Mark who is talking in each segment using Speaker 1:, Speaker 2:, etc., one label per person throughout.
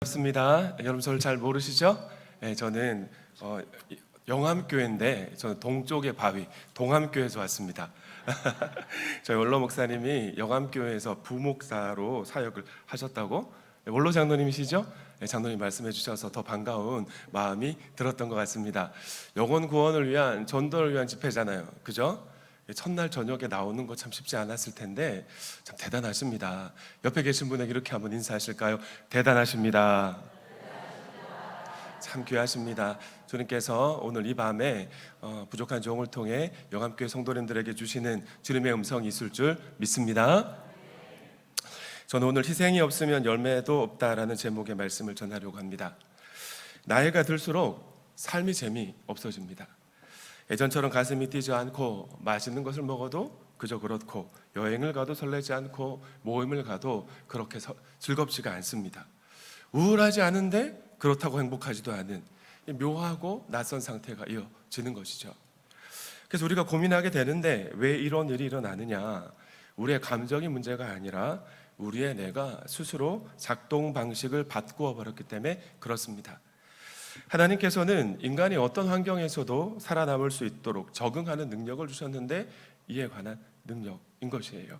Speaker 1: 반갑습니다. 여러분 저를 잘 모르시죠? 네, 저는 영암교회인데 저는 동쪽의 바위 동암교회에서 왔습니다. 저희 원로 목사님이 영암교회에서 부목사로 사역을 하셨다고. 원로 장로님이시죠? 네, 장로님 말씀해 주셔서 더 반가운 마음이 들었던 것 같습니다. 영혼 구원을 위한 전도를 위한 집회잖아요, 그죠? 첫날 저녁에 나오는 거 참 쉽지 않았을 텐데 참 대단하십니다. 옆에 계신 분에게 이렇게 한번 인사하실까요? 대단하십니다. 참 귀하십니다. 주님께서 오늘 이 밤에 부족한 종을 통해 영암교회 성도님들에게 주시는 주님의 음성이 있을 줄 믿습니다. 저는 오늘 희생이 없으면 열매도 없다라는 제목의 말씀을 전하려고 합니다. 나이가 들수록 삶이 재미없어집니다. 예전처럼 가슴이 뛰지 않고 맛있는 것을 먹어도 그저 그렇고 여행을 가도 설레지 않고 모임을 가도 그렇게 즐겁지가 않습니다. 우울하지 않은데 그렇다고 행복하지도 않은 묘하고 낯선 상태가 이어지는 것이죠. 그래서 우리가 고민하게 되는데 왜 이런 일이 일어나느냐? 우리의 감정이 문제가 아니라 우리의 뇌가 스스로 작동 방식을 바꾸어 버렸기 때문에 그렇습니다. 하나님께서는 인간이 어떤 환경에서도 살아남을 수 있도록 적응하는 능력을 주셨는데 이에 관한 능력인 것이에요.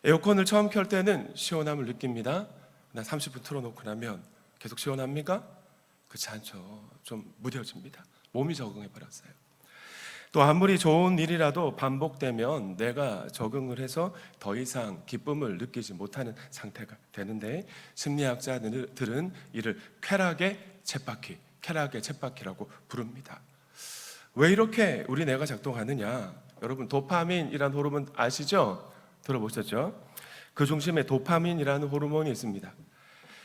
Speaker 1: 에어컨을 처음 켤 때는 시원함을 느낍니다. 나 30분 틀어놓고 나면 계속 시원합니까? 그렇지 않죠. 좀 무뎌집니다. 몸이 적응해버렸어요. 또 아무리 좋은 일이라도 반복되면 내가 적응을 해서 더 이상 기쁨을 느끼지 못하는 상태가 되는데, 심리학자들은 이를 쾌락의 쳇바퀴라고 부릅니다. 왜 이렇게 우리 뇌가 작동하느냐? 여러분, 도파민이라는 호르몬 아시죠? 들어보셨죠? 그 중심에 도파민이라는 호르몬이 있습니다.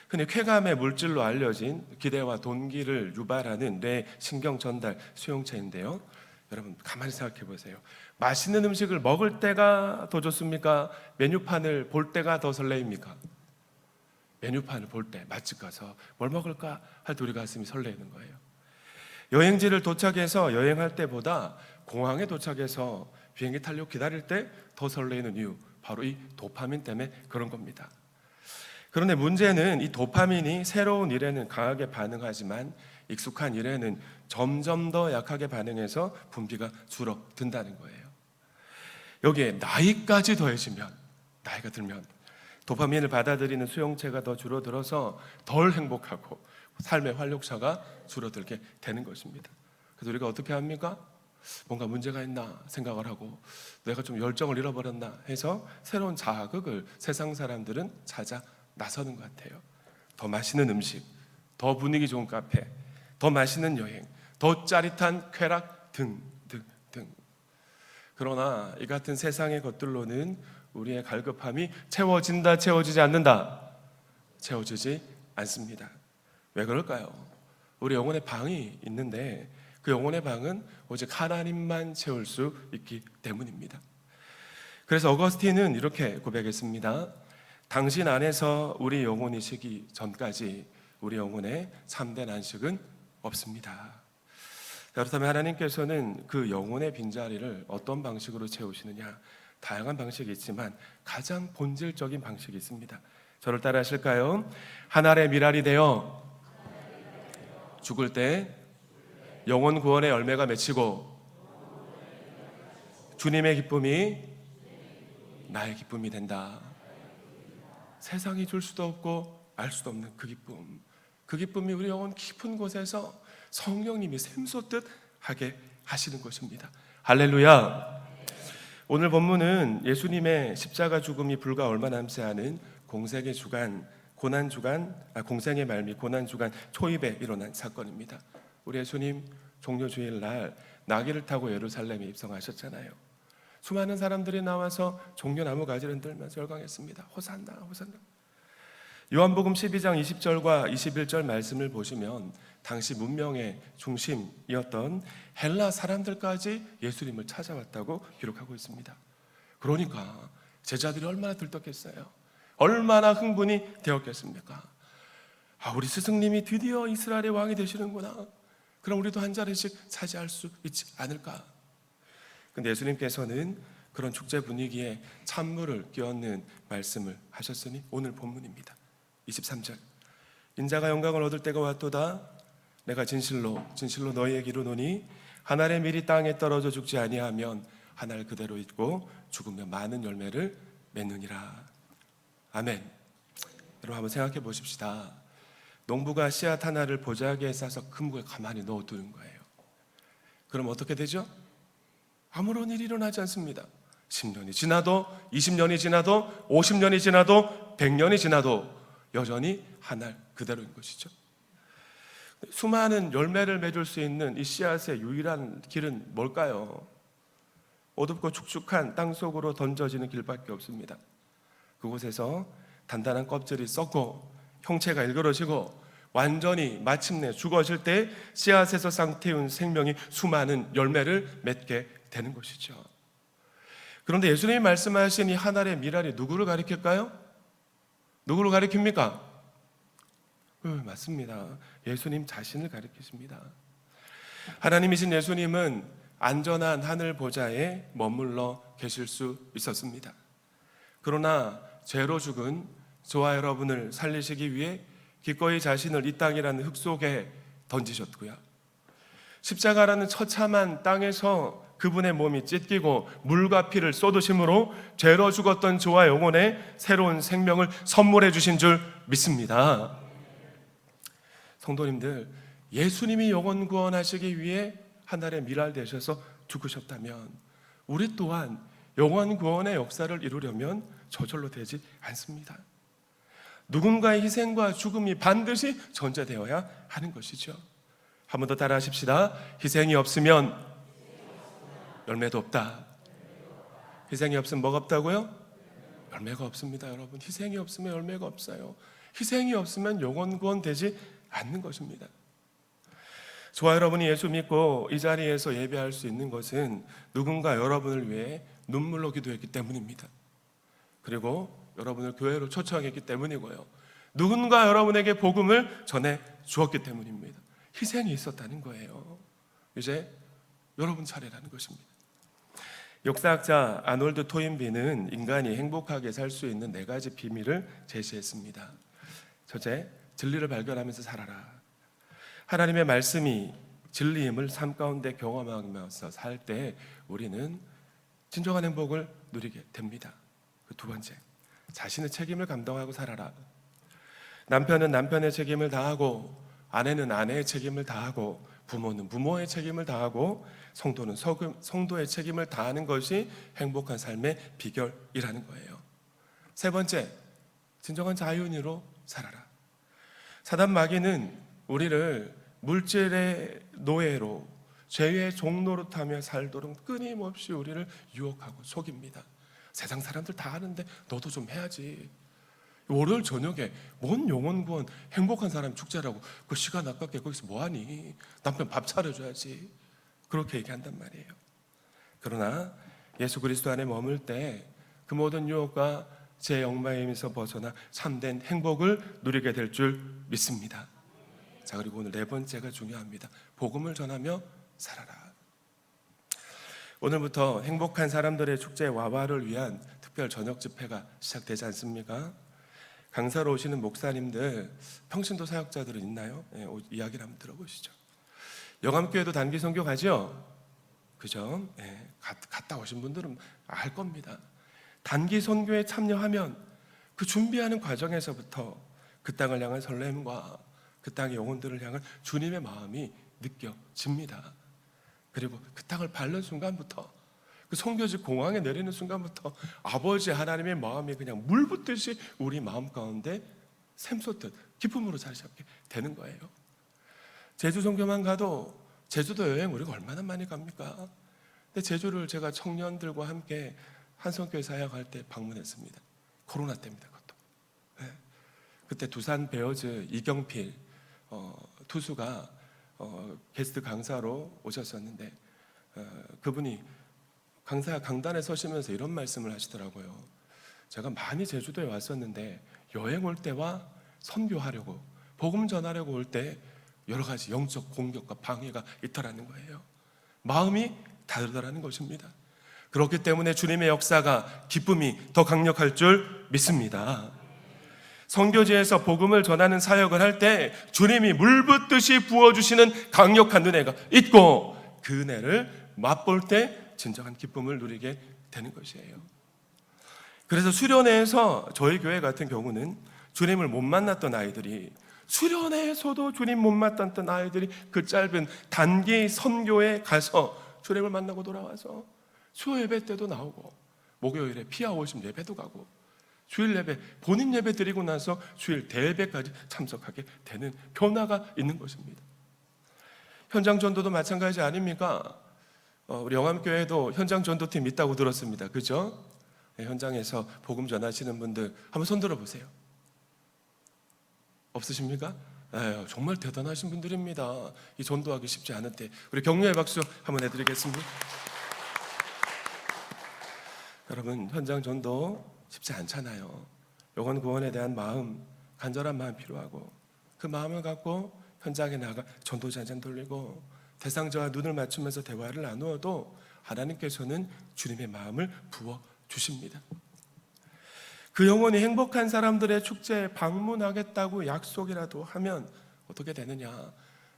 Speaker 1: 흔히 쾌감의 물질로 알려진 기대와 동기를 유발하는 뇌 신경 전달 수용체인데요. 여러분 가만히 생각해 보세요. 맛있는 음식을 먹을 때가 더 좋습니까? 메뉴판을 볼 때가 더 설레입니까? 메뉴판을 볼 때 맛집 가서 뭘 먹을까 할 때 우리 가슴이 설레는 거예요. 여행지를 도착해서 여행할 때보다 공항에 도착해서 비행기 타려고 기다릴 때 더 설레는 이유, 바로 이 도파민 때문에 그런 겁니다. 그런데 문제는 이 도파민이 새로운 일에는 강하게 반응하지만 익숙한 일에는 점점 더 약하게 반응해서 분비가 줄어든다는 거예요. 여기에 나이까지 더해지면, 나이가 들면 도파민을 받아들이는 수용체가 더 줄어들어서 덜 행복하고 삶의 활력차가 줄어들게 되는 것입니다. 그래서 우리가 어떻게 합니까? 뭔가 문제가 있나 생각을 하고 내가 좀 열정을 잃어버렸나 해서 새로운 자극을 세상 사람들은 찾아 나서는 것 같아요. 더 맛있는 음식, 더 분위기 좋은 카페, 더 맛있는 여행, 더 짜릿한 쾌락 등등등. 그러나 이 같은 세상의 것들로는 우리의 갈급함이 채워진다, 채워지지 않는다? 채워지지 않습니다. 왜 그럴까요? 우리 영혼의 방이 있는데 그 영혼의 방은 오직 하나님만 채울 수 있기 때문입니다. 그래서 어거스틴은 이렇게 고백했습니다. 당신 안에서 우리 영혼이 쉬기 전까지 우리 영혼에 참된 안식은 없습니다. 그렇다면 하나님께서는 그 영혼의 빈자리를 어떤 방식으로 채우시느냐? 다양한 방식이 있지만 가장 본질적인 방식이 있습니다. 저를 따라 하실까요? 하늘의 미랄이 되어 죽을 때 영혼 구원의 열매가 맺히고 주님의 기쁨이 나의 기쁨이 된다. 세상이 줄 수도 없고 알 수도 없는 그 기쁨, 그 기쁨이 우리 영혼 깊은 곳에서 성령님이 샘솟듯 하게 하시는 것입니다. 할렐루야. 오늘 본문은 예수님의 십자가 죽음이 불과 얼마 남지 않은 공생의 말미 고난주간 초입에 일어난 사건입니다. 우리 예수님 종려주일날 나귀를 타고 예루살렘에 입성하셨잖아요. 수많은 사람들이 나와서 종려나무 가지를 흔들면서 열광했습니다. 호산나 호산나. 요한복음 12장 20절과 21절 말씀을 보시면 당시 문명의 중심이었던 헬라 사람들까지 예수님을 찾아왔다고 기록하고 있습니다. 그러니까 제자들이 얼마나 들떴겠어요. 얼마나 흥분이 되었겠습니까? 우리 스승님이 드디어 이스라엘의 왕이 되시는구나. 그럼 우리도 한 자리씩 차지할 수 있지 않을까? 근데 예수님께서는 그런 축제 분위기에 찬물을 끼얹는 말씀을 하셨으니 오늘 본문입니다. 23절. 인자가 영광을 얻을 때가 왔도다. 내가 진실로 너희에게 이르노니 한 알의 밀이 땅에 떨어져 죽지 아니하면 한 알 그대로 있고 죽으면 많은 열매를 맺느니라. 아멘. 여러분 한번 생각해 보십시다. 농부가 씨앗 하나를 보자기에 싸서 그물에 가만히 넣어두는 거예요. 그럼 어떻게 되죠? 아무런 일이 일어나지 않습니다. 10년이 지나도 20년이 지나도 50년이 지나도 100년이 지나도 여전히 한 알 그대로인 것이죠. 수많은 열매를 맺을 수 있는 이 씨앗의 유일한 길은 뭘까요? 어둡고 축축한 땅 속으로 던져지는 길밖에 없습니다. 그곳에서 단단한 껍질이 썩고 형체가 일그러지고 완전히 마침내 죽어질 때 씨앗에서 쌍태운 생명이 수많은 열매를 맺게 되는 것이죠. 그런데 예수님이 말씀하신 이 한 알의 밀알이 누구를 가리킬까요? 누구를 가리킵니까? 맞습니다. 예수님 자신을 가리키십니다. 하나님이신 예수님은 안전한 하늘 보좌에 머물러 계실 수 있었습니다. 그러나 죄로 죽은 저와 여러분을 살리시기 위해 기꺼이 자신을 이 땅이라는 흙 속에 던지셨고요. 십자가라는 처참한 땅에서 그분의 몸이 찢기고 물과 피를 쏟으심으로 죄로 죽었던 저와 영혼에 새로운 생명을 선물해 주신 줄 믿습니다. 성도님들, 예수님이 영혼 구원하시기 위해 하늘의 밀알 되셔서 죽으셨다면 우리 또한 영혼 구원의 역사를 이루려면 저절로 되지 않습니다. 누군가의 희생과 죽음이 반드시 전제되어야 하는 것이죠. 한 번 더 따라 하십시다. 희생이 없으면 열매도 없다. 희생이 없으면 뭐가 없다고요? 열매가 없습니다. 여러분, 희생이 없으면 열매가 없어요. 희생이 없으면 영혼 구원 되지 않는 것입니다. 저와 여러분이 예수 믿고 이 자리에서 예배할 수 있는 것은 누군가 여러분을 위해 눈물로 기도했기 때문입니다. 그리고 여러분을 교회로 초청했기 때문이고요. 누군가 여러분에게 복음을 전해 주었기 때문입니다. 희생이 있었다는 거예요. 이제 여러분 차례라는 것입니다. 역사학자 아놀드 토인비는 인간이 행복하게 살 수 있는 4가지 비밀을 제시했습니다. 첫째, 진리를 발견하면서 살아라. 하나님의 말씀이 진리임을 삶 가운데 경험하면서 살 때 우리는 진정한 행복을 누리게 됩니다. 두 번째, 자신의 책임을 감당하고 살아라. 남편은 남편의 책임을 다하고, 아내는 아내의 책임을 다하고, 부모는 부모의 책임을 다하고, 성도는 성도의 책임을 다하는 것이 행복한 삶의 비결이라는 거예요. 세 번째, 진정한 자유인으로 살아라. 사단 마귀는 우리를 물질의 노예로, 죄의 종노릇하며 살도록 끊임없이 우리를 유혹하고 속입니다. 세상 사람들 다 하는데 너도 좀 해야지. 월요일 저녁에 뭔 영혼구원 행복한 사람 축제라고 그 시간 아깝게 거기서 뭐하니? 남편 밥 차려줘야지. 그렇게 얘기한단 말이에요. 그러나 예수 그리스도 안에 머물 때 그 모든 유혹과 제 역마임에서 벗어나 참된 행복을 누리게 될 줄 믿습니다. 자, 그리고 오늘 4번째가 중요합니다. 복음을 전하며 살아라. 오늘부터 행복한 사람들의 축제 와와를 위한 특별 저녁 집회가 시작되지 않습니까? 강사로 오시는 목사님들, 평신도 사역자들은 있나요? 네, 이야기를 한번 들어보시죠. 영암교회도 단기 선교 가죠? 그죠? 네, 갔다 오신 분들은 알 겁니다. 단기 선교에 참여하면 그 준비하는 과정에서부터 그 땅을 향한 설렘과 그 땅의 영혼들을 향한 주님의 마음이 느껴집니다. 그리고 그 땅을 밟는 순간부터, 그 선교지 공항에 내리는 순간부터 아버지 하나님의 마음이 그냥 물 붓듯이 우리 마음 가운데 샘솟듯 기쁨으로 자리 잡게 되는 거예요. 제주 선교만 가도 제주도 여행 우리가 얼마나 많이 갑니까? 근데 제주를 제가 청년들과 함께 한성교회 사역할 때 방문했습니다. 코로나 때입니다. 그것도. 네. 그때 두산 베어즈 이경필 투수가 게스트 강사로 오셨었는데 그분이 강단에 서시면서 이런 말씀을 하시더라고요. 제가 많이 제주도에 왔었는데 여행 올 때와 선교하려고, 복음 전하려고 올 때 여러 가지 영적 공격과 방해가 있더라는 거예요. 마음이 다르더라는 것입니다. 그렇기 때문에 주님의 역사가, 기쁨이 더 강력할 줄 믿습니다. 선교지에서 복음을 전하는 사역을 할 때 주님이 물붓듯이 부어주시는 강력한 은혜가 있고, 그 은혜를 맛볼 때 진정한 기쁨을 누리게 되는 것이에요. 그래서 수련회에서 저희 교회 같은 경우는 주님을 못 만났던 아이들이, 수련회에서도 주님 못 만났던 아이들이 그 짧은 단기 선교에 가서 주님을 만나고 돌아와서 수요 예배 때도 나오고, 목요일에 피아 오심 예배도 가고, 주일 예배, 본인 예배 드리고 나서 주일 대예배까지 참석하게 되는 변화가 있는 것입니다. 현장 전도도 마찬가지 아닙니까? 우리 영암교회도 현장 전도팀 있다고 들었습니다. 그죠? 네, 현장에서 복음 전하시는 분들 한번 손 들어보세요. 없으십니까? 에휴, 정말 대단하신 분들입니다. 이 전도하기 쉽지 않은데 우리 격려의 박수 한번 해드리겠습니다. 여러분, 현장 전도 쉽지 않잖아요. 영혼 구원에 대한 마음, 간절한 마음 필요하고, 그 마음을 갖고 현장에 나가 전도자 한 잔 돌리고 대상자와 눈을 맞추면서 대화를 나누어도 하나님께서는 주님의 마음을 부어 주십니다. 그 영혼이 행복한 사람들의 축제에 방문하겠다고 약속이라도 하면 어떻게 되느냐?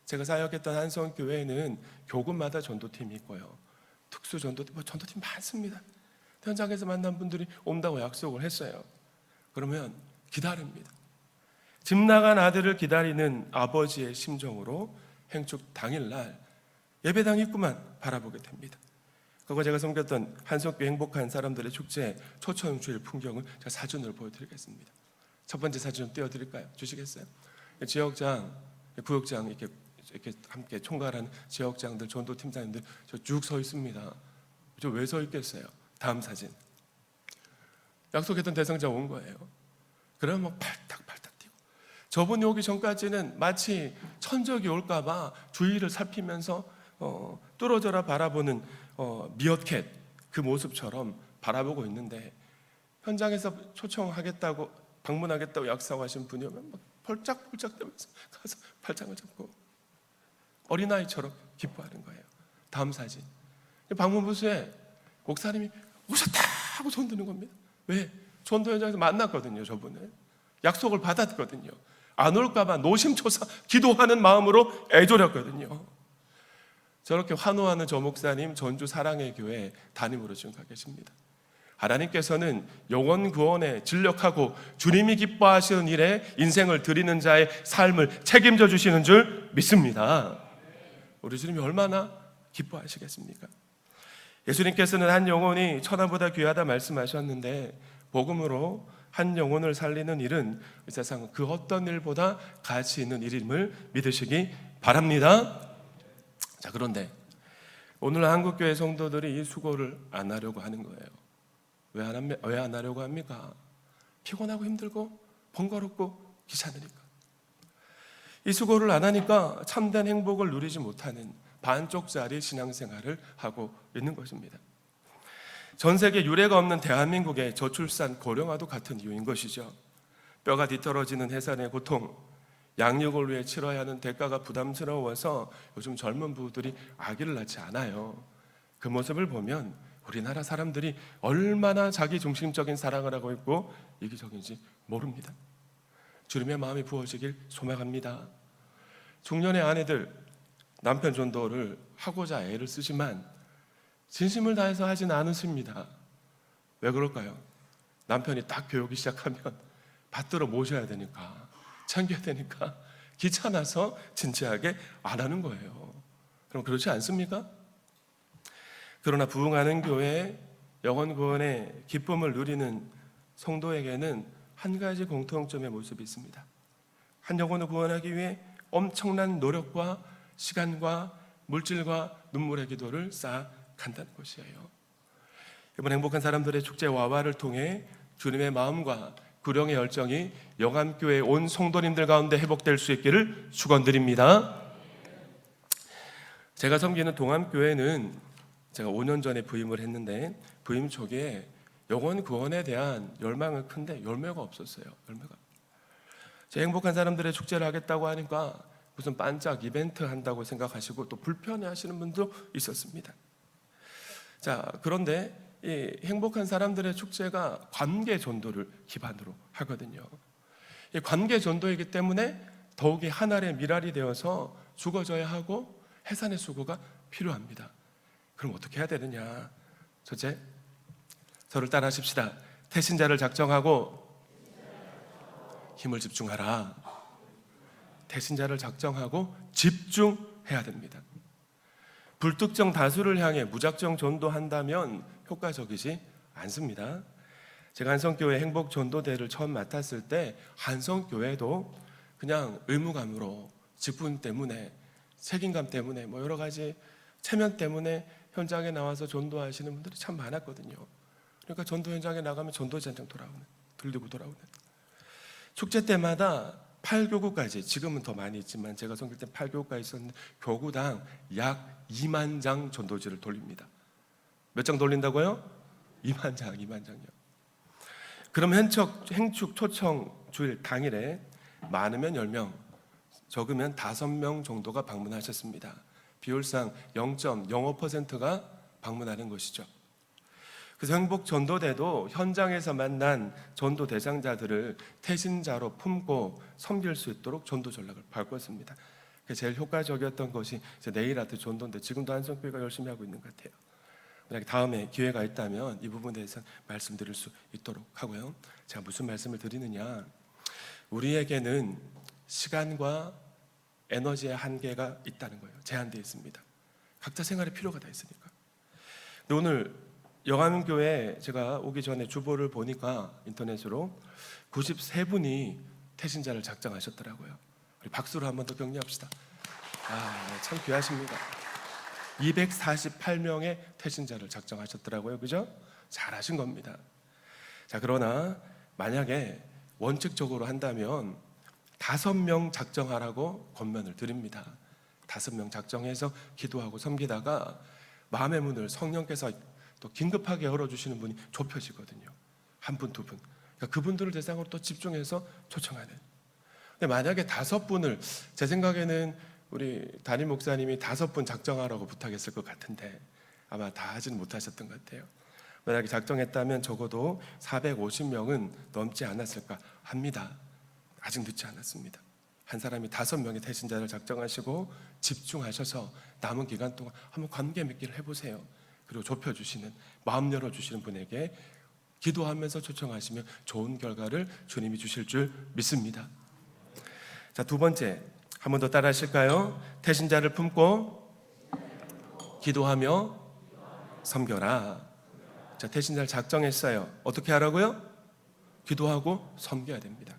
Speaker 1: 제가 사역했던 한성교회에는 교구마다 전도팀이 있고요, 특수 전도팀, 전도팀 많습니다. 현장에서 만난 분들이 온다고 약속을 했어요. 그러면 기다립니다. 집 나간 아들을 기다리는 아버지의 심정으로 행축 당일날 예배당 입구만 바라보게 됩니다. 그거 제가 섬겼던 한석교 행복한 사람들의 축제 초청주일 풍경을 제가 사진으로 보여드리겠습니다. 첫 번째 사진 좀 띄워드릴까요? 주시겠어요? 지역장, 구역장 이렇게 함께 총괄하는 지역장들, 전도팀장님들 저 쭉 서 있습니다. 저 왜 서 있겠어요? 다음 사진. 약속했던 대상자 온 거예요. 그러면 막 팔딱팔딱 뛰고, 저분이 오기 전까지는 마치 천적이 올까봐 주위를 살피면서 뚫어져라 바라보는 미어캣 그 모습처럼 바라보고 있는데, 현장에서 초청하겠다고, 방문하겠다고 약속하신 분이 오면 막 펄짝펄짝 되면서 가서 팔짱을 잡고 어린아이처럼 기뻐하는 거예요. 다음 사진. 방문부스에 목사님이 오셨다고 손 드는 겁니다. 왜? 전도 현장에서 만났거든요. 저분을 약속을 받았거든요. 안 올까봐 노심초사 기도하는 마음으로 애졸였거든요. 저렇게 환호하는 저 목사님 전주 사랑의 교회 담임으로 지금 가 계십니다. 하나님께서는 영혼 구원에 진력하고 주님이 기뻐하시는 일에 인생을 드리는 자의 삶을 책임져 주시는 줄 믿습니다. 우리 주님이 얼마나 기뻐하시겠습니까? 예수님께서는 한 영혼이 천하보다 귀하다 말씀하셨는데, 복음으로 한 영혼을 살리는 일은 이 세상 그 어떤 일보다 가치 있는 일임을 믿으시기 바랍니다. 자, 그런데 오늘 한국교회 성도들이 이 수고를 안 하려고 하는 거예요. 왜 안 하려고 합니까? 피곤하고 힘들고 번거롭고 귀찮으니까. 이 수고를 안 하니까 참된 행복을 누리지 못하는 반쪽짜리 신앙생활을 하고 있는 것입니다. 전 세계 유례가 없는 대한민국의 저출산 고령화도 같은 이유인 것이죠. 뼈가 뒤떨어지는 해산의 고통, 양육을 위해 치러야 하는 대가가 부담스러워서 요즘 젊은 부부들이 아기를 낳지 않아요. 그 모습을 보면 우리나라 사람들이 얼마나 자기중심적인 사랑을 하고 있고 이기적인지 모릅니다. 주님의 마음이 부어지길 소망합니다. 중년의 아내들, 남편 전도를 하고자 애를 쓰지만 진심을 다해서 하진 않으십니다. 왜 그럴까요? 남편이 딱 교육이 시작하면 받들어 모셔야 되니까, 챙겨야 되니까 귀찮아서 진지하게 안 하는 거예요. 그럼 그렇지 않습니까? 그러나 부흥하는 교회에 영혼 구원의 기쁨을 누리는 성도에게는 한 가지 공통점의 모습이 있습니다. 한 영혼을 구원하기 위해 엄청난 노력과 시간과 물질과 눈물의 기도를 쌓아간다는 것이에요. 이번 행복한 사람들의 축제 와와를 통해 주님의 마음과 구령의 열정이 영암교회 온 성도님들 가운데 회복될 수 있기를 축원드립니다. 제가 섬기는 동암교회는 제가 5년 전에 부임을 했는데, 부임 초기에 영혼 구원에 대한 열망은 큰데 열매가 없었어요. 제 행복한 사람들의 축제를 하겠다고 하니까 무슨 반짝 이벤트 한다고 생각하시고 또 불편해하시는 분도 있었습니다. 자, 그런데 이 행복한 사람들의 축제가 관계 전도를 기반으로 하거든요. 이 관계 전도이기 때문에 더욱이 하늘의 미랄이 되어서 죽어져야 하고 해산의 수고가 필요합니다. 그럼 어떻게 해야 되느냐? 첫째, 저를 따라하십시다. 태신자를 작정하고 힘을 집중하라. 태신자를 작정하고 집중해야 됩니다. 불특정 다수를 향해 무작정 전도한다면 효과적이지 않습니다. 제가 한성교회 행복전도대를 처음 맡았을 때 한성교회도 그냥 의무감으로 직분 때문에 책임감 때문에 뭐 여러 가지 체면 때문에 현장에 나와서 전도하시는 분들이 참 많았거든요. 그러니까 전도 현장에 나가면 전도전장 들리고 돌아오는 축제 때마다 8교구까지, 지금은 더 많이 있지만 제가 섬길 때 8교구까지 있었는데 교구당 약 2만 장 전도지를 돌립니다. 몇 장 돌린다고요? 2만 장이요. 그럼 행축 초청 주일 당일에 많으면 10명, 적으면 5명 정도가 방문하셨습니다. 비율상 0.05%가 방문하는 것이죠. 그래서 행복 전도대도 현장에서 만난 전도 대상자들을 태신자로 품고 섬길 수 있도록 전도 전략을 바꿨습니다. 제일 효과적이었던 것이 네일 아트 전도인데 지금도 한성교회가 열심히 하고 있는 것 같아요. 만약에 다음에 기회가 있다면 이 부분에 대해서 말씀드릴 수 있도록 하고요. 제가 무슨 말씀을 드리느냐? 우리에게는 시간과 에너지의 한계가 있다는 거예요. 제한되어 있습니다. 각자 생활에 필요가 다 있으니까. 근데 오늘 영암교회 제가 오기 전에 주보를 보니까 인터넷으로 93분이 태신자를 작정하셨더라고요. 우리 박수로 한 번 더 격려합시다. 참 귀하십니다. 248명의 태신자를 작정하셨더라고요. 그죠? 잘하신 겁니다. 자, 그러나 만약에 원칙적으로 한다면 5명 작정하라고 권면을 드립니다. 5명 작정해서 기도하고 섬기다가 마음의 문을 성령께서 또 긴급하게 열어주시는 분이 좁혀지거든요. 한 분, 두 분. 그러니까 그분들을 대상으로 또 집중해서 초청하는. 근데 만약에 5분을, 제 생각에는 우리 담임 목사님이 5분 작정하라고 부탁했을 것 같은데 아마 다 하지는 못하셨던 것 같아요. 만약에 작정했다면 적어도 450명은 넘지 않았을까 합니다. 아직 늦지 않았습니다. 한 사람이 5명의 태신자를 작정하시고 집중하셔서 남은 기간 동안 한번 관계 맺기를 해보세요. 그리고 좁혀주시는, 마음 열어주시는 분에게 기도하면서 초청하시면 좋은 결과를 주님이 주실 줄 믿습니다. 자, 두 번째, 한 번 더 따라 하실까요? 태신자를 품고 기도하며 섬겨라. 자, 태신자를 작정했어요. 어떻게 하라고요? 기도하고 섬겨야 됩니다.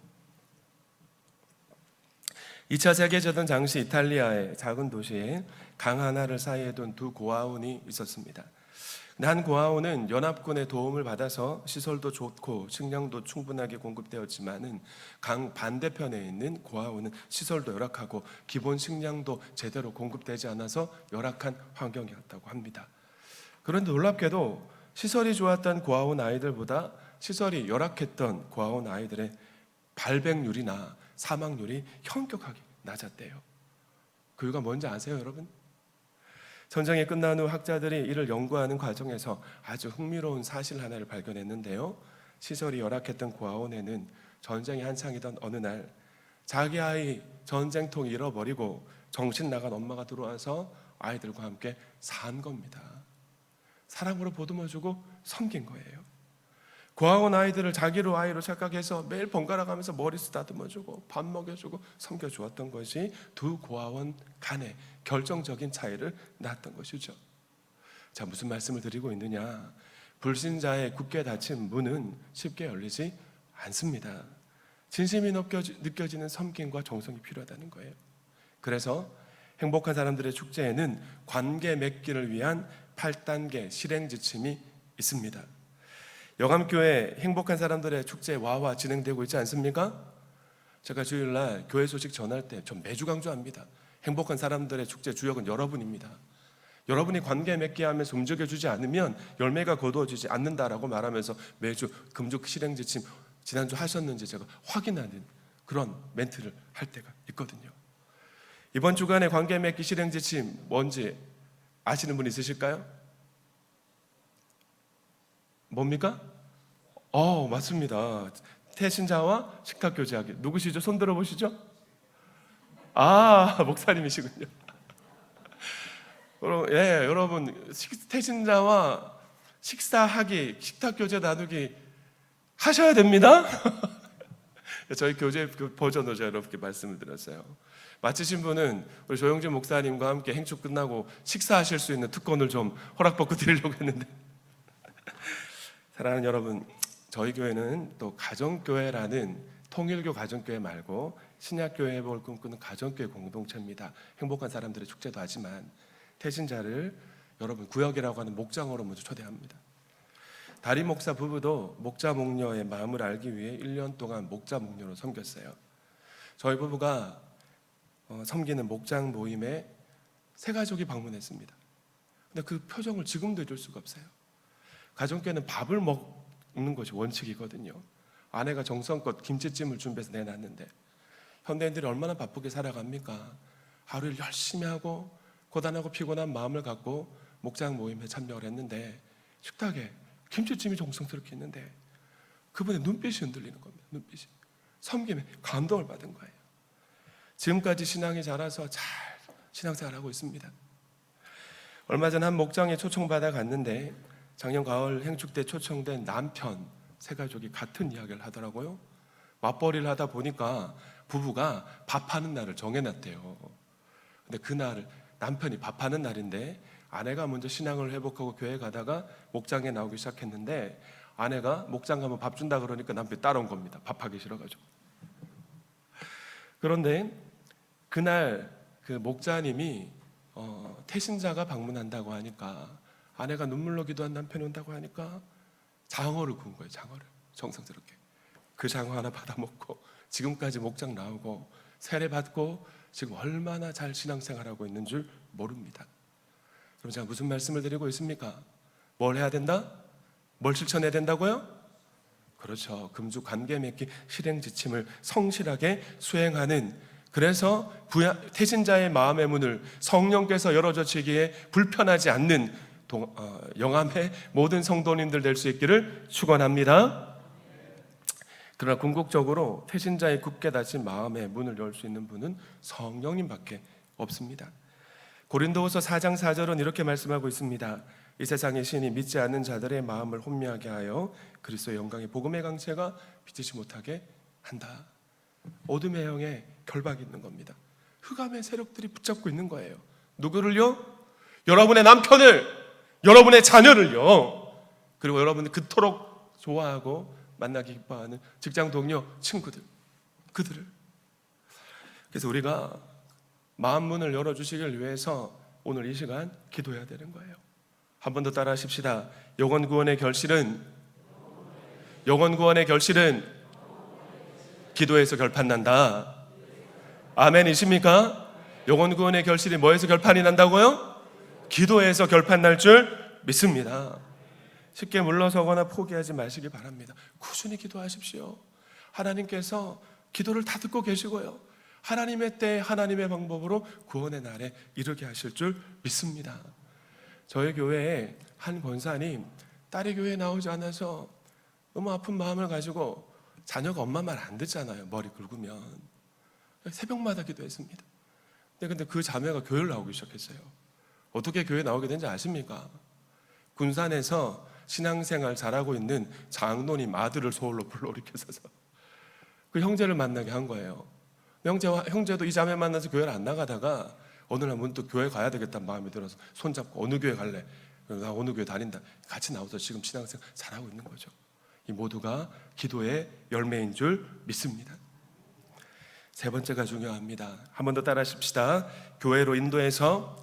Speaker 1: 2차 세계대전 당시 이탈리아의 작은 도시에 강 하나를 사이에 둔 두 고아원이 있었습니다. 한 고아원은 연합군의 도움을 받아서 시설도 좋고 식량도 충분하게 공급되었지만은 강 반대편에 있는 고아원은 시설도 열악하고 기본 식량도 제대로 공급되지 않아서 열악한 환경이었다고 합니다. 그런데 놀랍게도 시설이 좋았던 고아원 아이들보다 시설이 열악했던 고아원 아이들의 발병률이나 사망률이 현격하게 낮았대요. 그 이유가 뭔지 아세요, 여러분? 전쟁이 끝난 후 학자들이 이를 연구하는 과정에서 아주 흥미로운 사실 하나를 발견했는데요. 시설이 열악했던 고아원에는 전쟁이 한창이던 어느 날 자기 아이 전쟁통 잃어버리고 정신 나간 엄마가 들어와서 아이들과 함께 산 겁니다. 사랑으로 보듬어주고 섬긴 거예요. 고아원 아이들을 자기로 아이로 착각해서 매일 번갈아 가면서 머리 쓰다듬어주고 밥 먹여주고 섬겨주었던 것이 두 고아원 간의 결정적인 차이를 낳았던 것이죠. 자, 무슨 말씀을 드리고 있느냐? 불신자의 굳게 닫힌 문은 쉽게 열리지 않습니다. 진심이 느껴지는 섬김과 정성이 필요하다는 거예요. 그래서 행복한 사람들의 축제에는 관계 맺기를 위한 8단계 실행 지침이 있습니다. 영암교회 행복한 사람들의 축제 와와 진행되고 있지 않습니까? 제가 주일날 교회 소식 전할 때 전 매주 강조합니다. 행복한 사람들의 축제 주역은 여러분입니다. 여러분이 관계 맺게 하면서 움직여주지 않으면 열매가 거두어지지 않는다라고 말하면서 매주 금족 실행 지침 지난주 하셨는지 제가 확인하는 그런 멘트를 할 때가 있거든요. 이번 주간에 관계 맺기 실행 지침 뭔지 아시는 분 있으실까요? 뭡니까? 맞습니다. 태신자와 식탁 교제하기. 누구시죠? 손 들어보시죠? 목사님이시군요. 여러분 태신자와 식사하기, 식탁 교제 나누기 하셔야 됩니다. 저희 교재 그 버전으로 제가 여러분께 말씀을 드렸어요. 마치신 분은 우리 조영진 목사님과 함께 행축 끝나고 식사하실 수 있는 특권을 좀 허락받고 드리려고 했는데 사랑하는 여러분, 저희 교회는 또 가정교회라는 통일교 가정교회 말고 신약교회의 복을 꿈꾸는 가정교회 공동체입니다. 행복한 사람들의 축제도 하지만 태신자를 여러분 구역이라고 하는 목장으로 먼저 초대합니다. 다리 목사 부부도 목자 목녀의 마음을 알기 위해 1년 동안 목자 목녀로 섬겼어요. 저희 부부가 섬기는 목장 모임에 세 가족이 방문했습니다. 근데 그 표정을 지금도 잊을 수가 없어요. 가정교회는 밥을 먹는 것이 원칙이거든요. 아내가 정성껏 김치찜을 준비해서 내놨는데 현대인들이 얼마나 바쁘게 살아갑니까? 하루를 열심히 하고 고단하고 피곤한 마음을 갖고 목장 모임에 참여를 했는데 식탁에 김치찜이 정성스럽게 있는데 그분의 눈빛이 흔들리는 겁니다. 눈빛이. 섬김에 감동을 받은 거예요. 지금까지 신앙이 자라서 잘 신앙생활하고 있습니다. 얼마 전 한 목장에 초청받아 갔는데 작년 가을 행축 때 초청된 남편 세 가족이 같은 이야기를 하더라고요. 맞벌이를 하다 보니까 부부가 밥하는 날을 정해놨대요. 근데 그날 남편이 밥하는 날인데 아내가 먼저 신앙을 회복하고 교회 가다가 목장에 나오기 시작했는데 아내가 목장 가면 밥 준다 그러니까 남편이 따라온 겁니다. 밥하기 싫어가지고. 그런데 그날 그 목자님이 태신자가 방문한다고 하니까 아내가 눈물로 기도한 남편이 온다고 하니까 장어를 구운 거예요. 장어를 정성스럽게. 그 장어 하나 받아 먹고 지금까지 목장 나오고 세례 받고 지금 얼마나 잘 신앙생활하고 있는 줄 모릅니다. 그럼 제가 무슨 말씀을 드리고 있습니까? 뭘 해야 된다? 뭘 실천해야 된다고요? 그렇죠. 금주 관계 맺기 실행 지침을 성실하게 수행하는, 그래서 태신자의 마음의 문을 성령께서 열어주시기에 불편하지 않는 영암의 모든 성도님들 될 수 있기를 축원합니다. 그러나 궁극적으로 태신자의 굳게 닫힌 마음의 문을 열 수 있는 분은 성령님밖에 없습니다. 고린도후서 4장 4절은 이렇게 말씀하고 있습니다. 이 세상의 신이 믿지 않는 자들의 마음을 혼미하게 하여 그리스도의 영광의 복음의 강체가 비치지 못하게 한다. 어둠의 영에 결박이 있는 겁니다. 흑암의 세력들이 붙잡고 있는 거예요. 누구를요? 여러분의 남편을, 여러분의 자녀를요. 그리고 여러분이 그토록 좋아하고 만나기 기뻐하는 직장 동료, 친구들, 그들을. 그래서 우리가 마음 문을 열어주시길 위해서 오늘 이 시간 기도해야 되는 거예요. 한 번 더 따라 하십시다. 영혼 구원의 결실은 기도에서 결판난다. 아멘이십니까? 영혼 구원의 결실이 뭐에서 결판이 난다고요? 기도에서 결판날 줄 믿습니다. 쉽게 물러서거나 포기하지 마시기 바랍니다. 꾸준히 기도하십시오. 하나님께서 기도를 다 듣고 계시고요, 하나님의 때 하나님의 방법으로 구원의 날에 이르게 하실 줄 믿습니다. 저희 교회에 한 권사님, 딸이 교회에 나오지 않아서 너무 아픈 마음을 가지고, 자녀가 엄마 말 안 듣잖아요, 머리 긁으면. 새벽마다 기도했습니다. 근데 그 자매가 교회를 나오기 시작했어요. 어떻게 교회 나오게 된지 아십니까? 군산에서 신앙생활 잘하고 있는 장로님 아들을 서울로 불러일으켜서 그 형제를 만나게 한 거예요. 형제도 이 자매 만나서 교회를 안 나가다가 어느 날 문득 교회 가야 되겠다는 마음이 들어서 손잡고 어느 교회 갈래? 나 어느 교회 다닌다. 같이 나와서 지금 신앙생활 잘하고 있는 거죠. 이 모두가 기도의 열매인 줄 믿습니다. 세 번째가 중요합니다. 한 번 더 따라 하십시다. 교회로 인도해서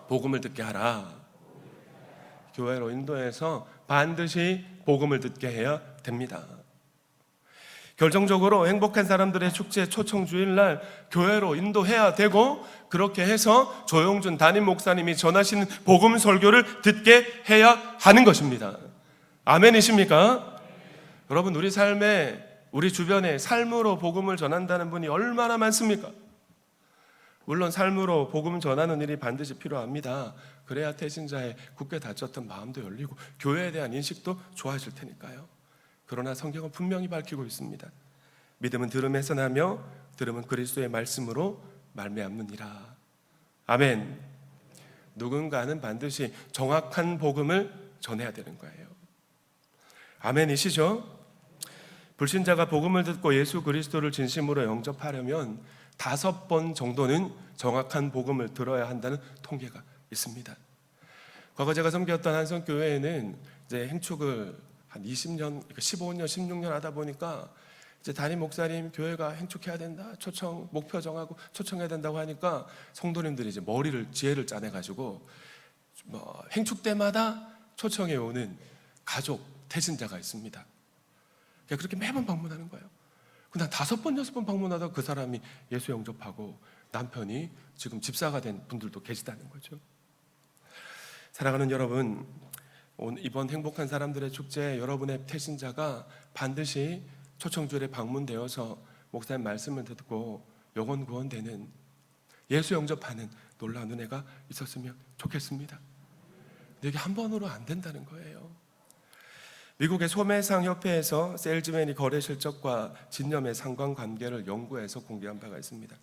Speaker 1: 복음을 듣게 하라. 교회로 인도해서 반드시 복음을 듣게 해야 됩니다. 결정적으로 행복한 사람들의 축제 초청 주일날 교회로 인도해야 되고, 그렇게 해서 조용준 담임 목사님이 전하시는 복음 설교를 듣게 해야 하는 것입니다. 아멘이십니까? 여러분, 우리 삶에, 우리 주변에 삶으로 복음을 전한다는 분이 얼마나 많습니까? 물론 삶으로 복음 전하는 일이 반드시 필요합니다. 그래야 태신자의 굳게 닫혔던 마음도 열리고 교회에 대한 인식도 좋아질 테니까요. 그러나 성경은 분명히 밝히고 있습니다. 믿음은 들음에서 나며 들음은 그리스도의 말씀으로 말미암느니라. 아멘. 누군가는 반드시 정확한 복음을 전해야 되는 거예요. 아멘이시죠? 불신자가 복음을 듣고 예수 그리스도를 진심으로 영접하려면 5번 정도는 정확한 복음을 들어야 한다는 통계가 있습니다. 과거 제가 섬겼던 한성교회에는 이제 행축을 한 20년, 15년, 16년 하다 보니까 이제 담임 목사님 교회가 행축해야 된다, 초청 목표 정하고 초청해야 된다고 하니까 성도님들이 이제 머리를 지혜를 짜내가지고 행축 때마다 초청해 오는 가족 태신자가 있습니다. 그렇게 매번 방문하는 거예요. 그냥 5번, 6번 방문하다 그 사람이 예수 영접하고 남편이 지금 집사가 된 분들도 계시다는 거죠. 사랑하는 여러분, 이번 행복한 사람들의 축제에 여러분의 태신자가 반드시 초청주일에 방문되어서 목사님 말씀을 듣고 영혼 구원되는, 예수 영접하는 놀라운 은혜가 있었으면 좋겠습니다. 근데 이게 한 번으로 안 된다는 거예요. 미국의 소매상 협회에서 세일즈맨이 거래 실적과 진념의 상관관계를 연구해서 공개한 바가 있습니다.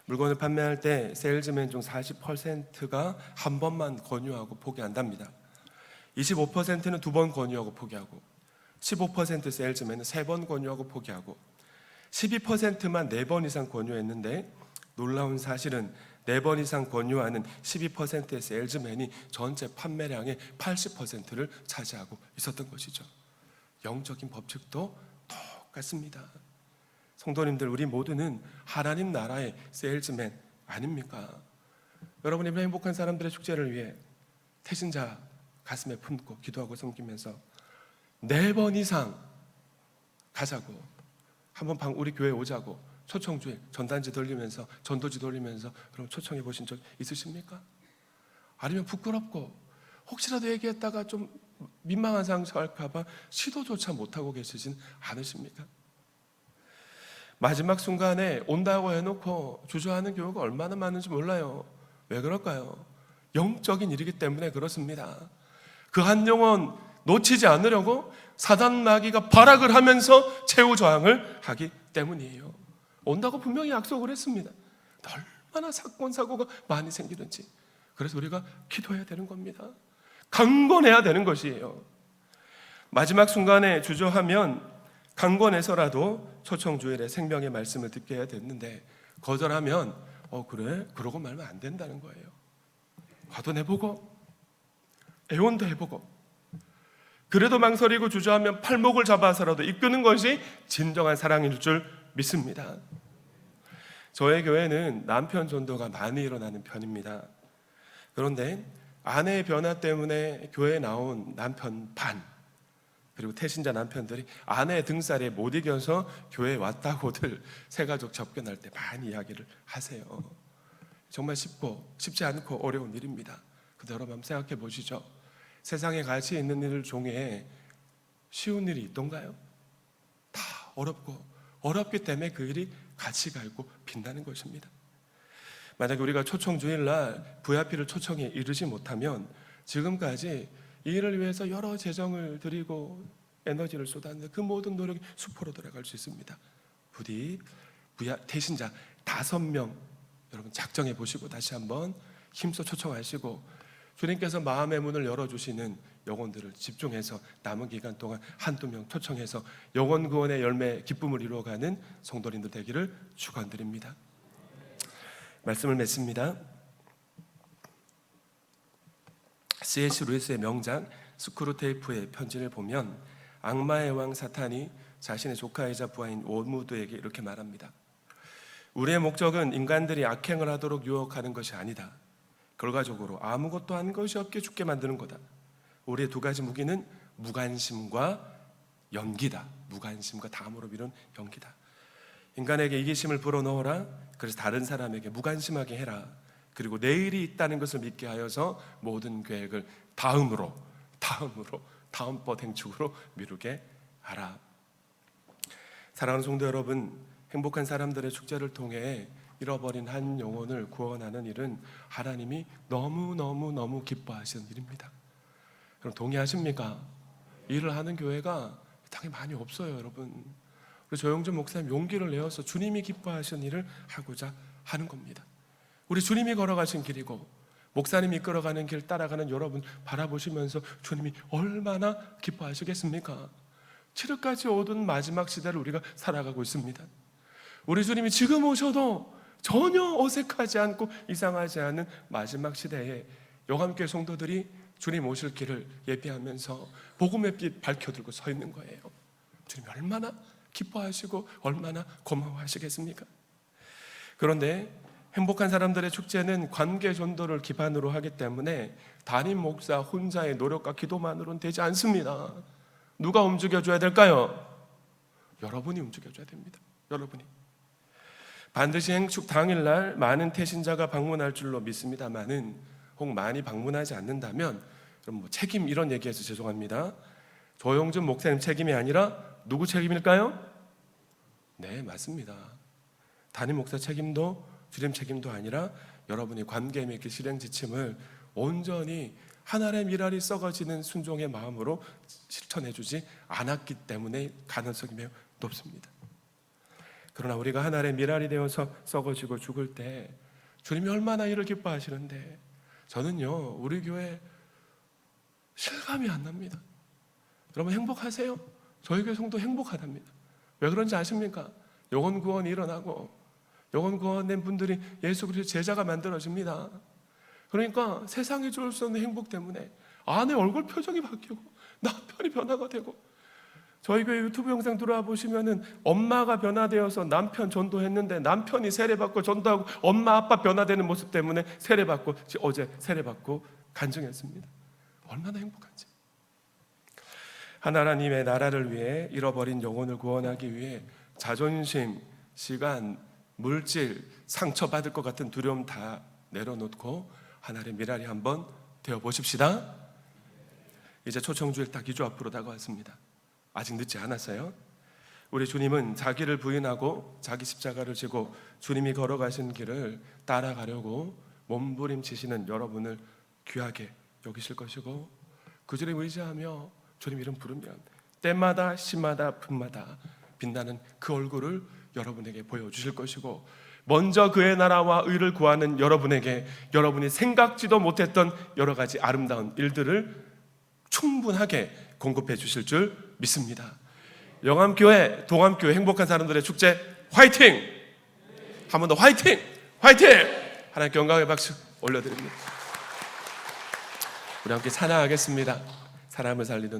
Speaker 1: 물건을 판매할 때 세일즈맨 중 40%가 한 번만 권유하고 포기한답니다. 25%는 2번 권유하고 포기하고, 15% 세일즈맨은 3번 권유하고 포기하고, 12%만 4번 이상 권유했는데 놀라운 사실은 4번 이상 권유하는 12%의 세일즈맨이 전체 판매량의 80%를 차지하고 있었던 것이죠. 영적인 법칙도 똑같습니다. 성도님들, 우리 모두는 하나님 나라의 세일즈맨 아닙니까? 여러분이 행복한 사람들의 축제를 위해 태신자 가슴에 품고 기도하고 섬기면서 4번 이상 가자고, 한번 우리 교회 오자고 초청주일 전단지 돌리면서 전도지 돌리면서 그럼 초청해 보신 적 있으십니까? 아니면 부끄럽고 혹시라도 얘기했다가 좀 민망한 상처할까 봐 시도조차 못하고 계시진 않으십니까? 마지막 순간에 온다고 해놓고 주저하는 교회가 얼마나 많은지 몰라요. 왜 그럴까요? 영적인 일이기 때문에 그렇습니다. 그 한 영혼 놓치지 않으려고 사단 마귀가 발악을 하면서 최후저항을 하기 때문이에요. 온다고 분명히 약속을 했습니다. 얼마나 사건 사고가 많이 생기는지. 그래서 우리가 기도해야 되는 겁니다. 강권해야 되는 것이에요. 마지막 순간에 주저하면 강권해서라도 초청주일에 생명의 말씀을 듣게 해야 됐는데 거절하면 그래? 그러고 말면 안 된다는 거예요. 화도 내보고 애원도 해보고, 그래도 망설이고 주저하면 팔목을 잡아서라도 이끄는 것이 진정한 사랑일 줄 믿습니다. 저의 교회는 남편 전도가 많이 일어나는 편입니다. 그런데 아내의 변화 때문에 교회에 나온 남편 반, 그리고 태신자 남편들이 아내의 등살에 못 이겨서 교회에 왔다고들 새가족 접견할 때 많이 이야기를 하세요. 정말 쉽지 않고 어려운 일입니다. 근데 여러분 한번 생각해 보시죠. 세상에 가치 있는 일 중에 쉬운 일이 있던가요? 다 어렵기 때문에 그 일이 가치가 있고 빛나는 것입니다. 만약에 우리가 초청주일날 VIP를 초청에 이르지 못하면 지금까지 이 일을 위해서 여러 재정을 드리고 에너지를 쏟았는데 그 모든 노력이 수포로 돌아갈 수 있습니다. 부디 대신자 5명 여러분 작정해 보시고 다시 한번 힘써 초청하시고 주님께서 마음의 문을 열어주시는 영혼들을 집중해서 남은 기간 동안 1-2명 초청해서 영혼 구원의 열매 기쁨을 이루어가는 성도님들 되기를 축원드립니다. 말씀을 맺습니다. C.S. 루이스의 명작 스크루테이프의 편지를 보면 악마의 왕 사탄이 자신의 조카이자 부하인 워무드에게 이렇게 말합니다. 우리의 목적은 인간들이 악행을 하도록 유혹하는 것이 아니다. 결과적으로 아무것도 한 것이 없게 죽게 만드는 거다. 우리의 2가지 무기는 무관심과 연기다. 무관심과 다음으로 미룬 연기다. 인간에게 이기심을 불어넣어라. 그래서 다른 사람에게 무관심하게 해라. 그리고 내일이 있다는 것을 믿게 하여서 모든 계획을 다음번 행축으로 미루게 하라. 사랑하는 성도 여러분, 행복한 사람들의 축제를 통해 잃어버린 한 영혼을 구원하는 일은 하나님이 너무 기뻐하시는 일입니다. 그럼 동의하십니까? 일을 하는 교회가 땅에 많이 없어요, 여러분. 우리 조영준 목사님 용기를 내어서 주님이 기뻐하시는 일을 하고자 하는 겁니다. 우리 주님이 걸어가신 길이고 목사님이 이끌어가는 길 따라가는 여러분 바라보시면서 주님이 얼마나 기뻐하시겠습니까? 칠흑까지 오던 마지막 시대를 우리가 살아가고 있습니다. 우리 주님이 지금 오셔도 전혀 어색하지 않고 이상하지 않은 마지막 시대에 영암교회 성도들이 주님 오실 길을 예비하면서 복음의 빛 밝혀들고 서 있는 거예요. 주님이 얼마나 기뻐하시고 얼마나 고마워하시겠습니까? 그런데 행복한 사람들의 축제는 관계 전도를 기반으로 하기 때문에 담임 목사 혼자의 노력과 기도만으로는 되지 않습니다. 누가 움직여줘야 될까요? 여러분이 움직여줘야 됩니다. 여러분이. 반드시 행축 당일날 많은 태신자가 방문할 줄로 믿습니다만은 혹 많이 방문하지 않는다면 그럼 뭐 책임 이런 얘기해서 죄송합니다. 조영준 목사님 책임이 아니라 누구 책임일까요? 네, 맞습니다. 담임 목사 책임도 주님 책임도 아니라 여러분이 관계 맺기 실행 지침을 온전히 하나의 미랄이 썩어지는 순종의 마음으로 실천해주지 않았기 때문에 가능성이 매우 높습니다. 그러나 우리가 하나의 미랄이 되어서 썩어지고 죽을 때 주님이 얼마나 이를 기뻐하시는데 저는요 우리 교회 실감이 안 납니다. 여러분 행복하세요? 저희 교회 성도 행복하답니다. 왜 그런지 아십니까? 영혼 구원이 일어나고 영혼 구원된 분들이 예수 그리스도 제자가 만들어집니다. 그러니까 세상이 줄 수 없는 행복 때문에 아내 얼굴 표정이 바뀌고 남편이 변화가 되고 저희 교회 유튜브 영상 들어와 보시면은 엄마가 변화되어서 남편 전도했는데 남편이 세례받고 전도하고 엄마 아빠 변화되는 모습 때문에 세례받고 어제 세례받고 간증했습니다. 얼마나 행복한지. 하나님의 나라를 위해 잃어버린 영혼을 구원하기 위해 자존심, 시간, 물질, 상처받을 것 같은 두려움 다 내려놓고 하나님의 미랄이 한번 되어보십시다. 이제 초청주일 딱 2주 앞으로 다가왔습니다. 아직 늦지 않았어요. 우리 주님은 자기를 부인하고 자기 십자가를 지고 주님이 걸어가신 길을 따라가려고 몸부림치시는 여러분을 귀하게 여기실 것이고 그 주님 의지하며 주님 이름 부르면 때마다 시마다 분마다 빛나는 그 얼굴을 여러분에게 보여주실 것이고 먼저 그의 나라와 의를 구하는 여러분에게 여러분이 생각지도 못했던 여러 가지 아름다운 일들을 충분하게 공급해 주실 줄 믿습니다. 영암교회, 동암교회 행복한 사람들의 축제 화이팅! 한 번 더 화이팅! 화이팅! 하나님께 영광의 박수 올려드립니다. 우리 함께 찬양하겠습니다. 사람을 살리는